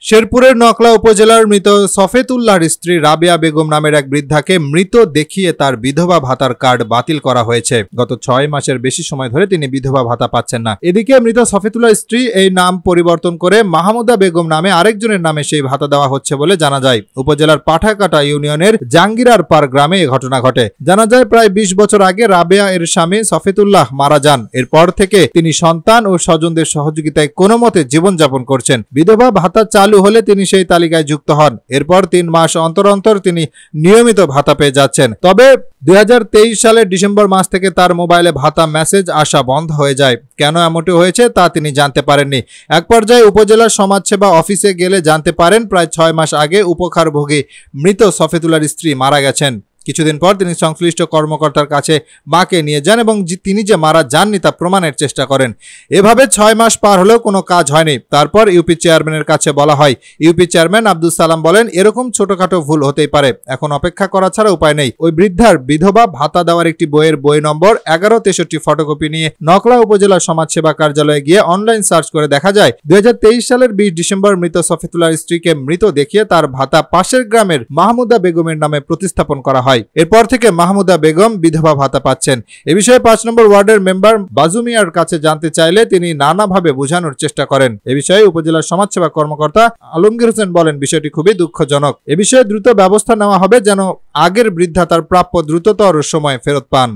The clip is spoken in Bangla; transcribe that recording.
শেরপুরের নকলা উপজেলার মৃত সফেতুল্লাহর স্ত্রী রাবেয়া বেগম নামের এক বৃদ্ধাকে মৃত দেখিয়ে তার বিধবা ভাতার কার্ড বাতিল করা হয়েছে। গত 6 মাসের বেশি সময় ধরে তিনি বিধবা ভাতা পাচ্ছেন না। এদিকে মৃত সফেতুল্লাহর স্ত্রী এই নাম পরিবর্তন করে মাহমুদা বেগম নামে আরেকজনের নামে সেই ভাতা দেওয়া হচ্ছে বলে জানা যায়। উপজেলার পাঠাকাটা ইউনিয়নের জাঙ্গিরার পার গ্রামে এ ঘটনা ঘটে। জানা যায় প্রায় 20 বছর আগে রাবেয়া এর স্বামী সফেতুল্লাহ মারা যান। এরপর থেকে তিনি সন্তান ও স্বজনদের সহযোগিতায় কোনো মতে জীবনযাপন করছেন। বিধবা ভাতা চালু হলে তিনি সেই তালিকায় যুক্ত হন। এরপর 3 মাস অন্তর অন্তর তিনি নিয়মিত ভাতা পেয়ে যাচ্ছেন। তবে 2023 সালের ডিসেম্বর মাস থেকে তার মোবাইলে ভাতা মেসেজ আসা বন্ধ হয়ে যায়। কেন এমনটি হয়েছে তা তিনি জানতে পারেননি। এক পর্যায়ে উপজেলার সমাজসেবা অফিসে গেলে জানতে পারেন প্রায় 6 মাস আগে উপকারভোগী মৃত সফেতুল্লাহর স্ত্রী মারা গেছেন। কিছুদিন পর তিনি সংশ্লিষ্ট কর্মকর্তার কাছে মাকে নিয়ে যান এবং তিনি যে মারা যাননি তা প্রমাণের চেষ্টা করেন। এভাবে 6 মাস পার হলেও কোনো কাজ হয়নি। তারপর ইউপি চেয়ারম্যানের কাছে বলা হয়। ইউপি চেয়ারম্যান আব্দুল সালাম বলেন, এরকম ছোটখাটো ভুল হতেই পারে, এখন অপেক্ষা করা ছাড়া উপায় নেই। ওই বৃদ্ধার বিধবা ভাতা দেওয়ার একটি বইয়ের বই নম্বর 1163 ফটোকপি নিয়ে নকলা উপজেলা সমাজসেবা কার্যালয়ে গিয়ে অনলাইন সার্চ করে দেখা যায় 2023 সালের 20 ডিসেম্বর মৃত সফেতুল্লাহর স্ত্রীকে মৃত দেখিয়ে তার ভাতা পাশের গ্রামের মাহমুদা বেগমের নামে প্রতিস্থাপন করা হয়। এরপর থেকে মাহমুদা বেগম বিধবা ভাতা পাচ্ছেন। এ বিষয়ে 5 নম্বর ওয়ার্ডের মেম্বার বাজুমিয়ার কাছে জানতে চাইলে তিনি নানাভাবে বোঝানোর চেষ্টা করেন। এ বিষয়ে উপজেলার সমাজসেবা কর্মকর্তা আলমগীর হোসেন বলেন, বিষয়টি খুবই দুঃখজনক। এ বিষয়ে দ্রুত ব্যবস্থা নেওয়া হবে যেন আগের বৃদ্ধা তার প্রাপ্য দ্রুততর সময়ে ফেরত পান।